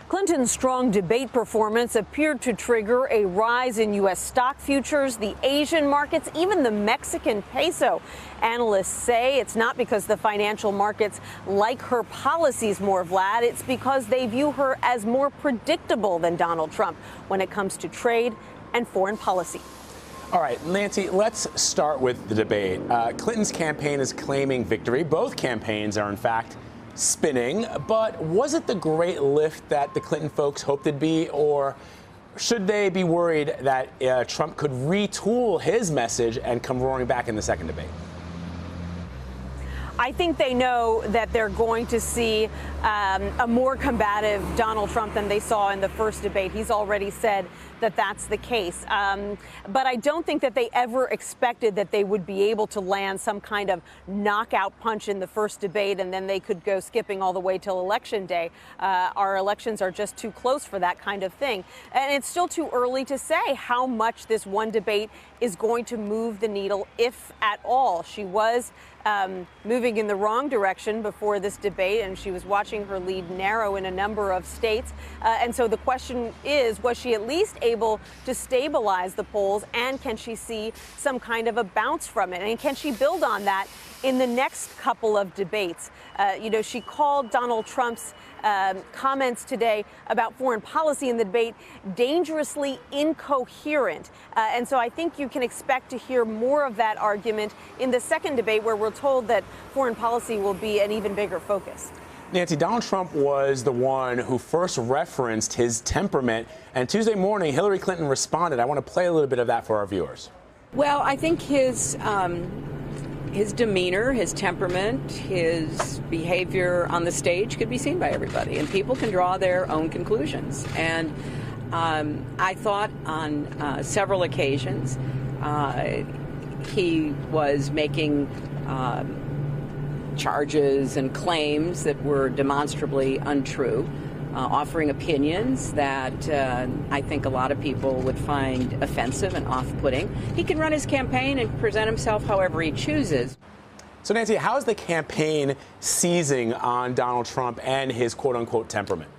Clinton's strong debate performance appeared to trigger a rise in U.S. stock futures, the Asian markets, even the Mexican peso. Analysts say it's not because the financial markets like her policies more, Vlad. It's because they view her as more predictable than Donald Trump when it comes to trade and foreign policy. All right, Nancy, let's start with the debate. Clinton's campaign is claiming victory. Both campaigns are, in fact, spinning. But was it the great lift that the Clinton folks hoped it'd be, or should they be worried that Trump could retool his message and come roaring back in the second debate? I think they know that they're going to see a more combative Donald Trump than they saw in the first debate. He's already said that that's the case. But I don't think that they ever expected that they would be able to land some kind of knockout punch in the first debate and then they could go skipping all the way till Election Day. Our elections are just too close for that kind of thing. And it's still too early to say how much this one debate is going to move the needle, if at all. She was moving in the wrong direction before this debate, and she was watching her lead narrow in a number of states. And so the question is, was she at least able to stabilize the polls, and can she see some kind of a bounce from it? And can she build on that in the next couple of debates? She called Donald Trump's comments today about foreign policy in the debate dangerously incoherent. And so I think you can expect to hear more of that argument in the second debate, where we're told that foreign policy will be an even bigger focus. Nancy, Donald Trump was the one who first referenced his temperament, and Tuesday morning, Hillary Clinton responded. I want to play a little bit of that for our viewers. Well, I think his demeanor, his temperament, his behavior on the stage could be seen by everybody, and people can draw their own conclusions. And I thought on several occasions he was making charges and claims that were demonstrably untrue, offering opinions that I think a lot of people would find offensive and off-putting. He can run his campaign and present himself however he chooses. So, Nancy, how is the campaign seizing on Donald Trump and his quote-unquote temperament?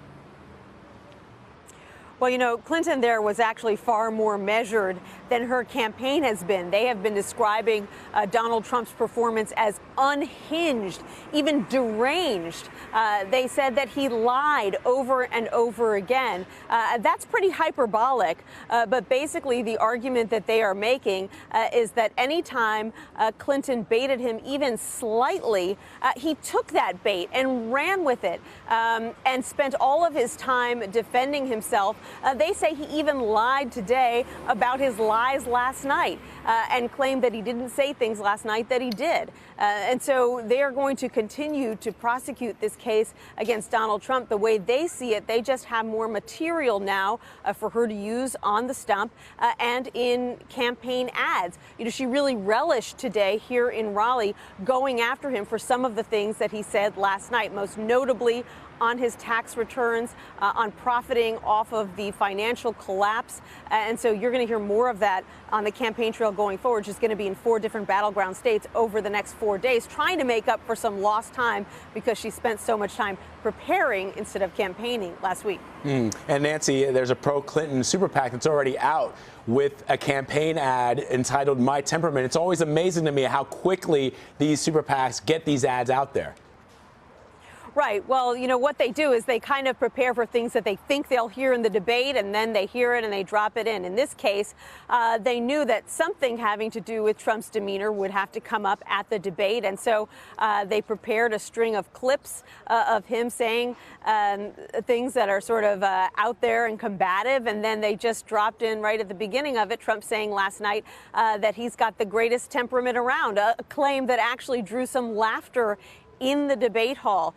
Well, Clinton there was actually far more measured than her campaign has been. They have been describing Donald Trump's performance as unhinged, even deranged. They said that he lied over and over again. That's pretty hyperbolic. But basically, the argument that they are making is that anytime Clinton baited him even slightly, he took that bait and ran with it and spent all of his time defending himself. They say he even lied today about his lies last night and claimed that he didn't say things last night that he did. And so they are going to continue to prosecute this case against Donald Trump the way they see it. They just have more material now for her to use on the stump and in campaign ads. She really relished today here in Raleigh going after him for some of the things that he said last night, most notably on his tax returns, on profiting off of the financial collapse. And so you're going to hear more of that on the campaign trail going forward. She's going to be in 4 different battleground states over the next 4 days, trying to make up for some lost time because she spent so much time preparing instead of campaigning last week. And Nancy, there's a pro-Clinton super PAC that's already out with a campaign ad entitled My Temperament. It's always amazing to me how quickly these super PACs get these ads out there. Right. Well, what they do is they kind of prepare for things that they think they'll hear in the debate, and then they hear it and they drop it in. In this case, they knew that something having to do with Trump's demeanor would have to come up at the debate. And so they prepared a string of clips of him saying things that are sort of out there and combative. And then they just dropped in right at the beginning of it, Trump saying last night that he's got the greatest temperament around, a claim that actually drew some laughter in the debate hall.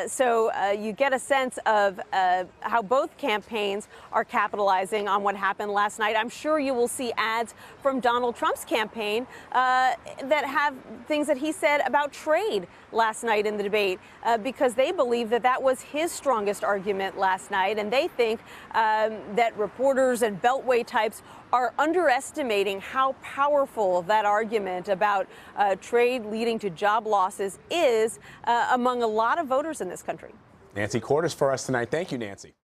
So you get a sense of how both campaigns are capitalizing on what happened last night. I'm sure you will see ads from Donald Trump's campaign that have things that he said about trade last night in the debate because they believe that that was his strongest argument last night. And they think that reporters and Beltway types are underestimating how powerful that argument about trade leading to job losses is among a lot of voters in this country. Nancy Cordes for us tonight. Thank you, Nancy.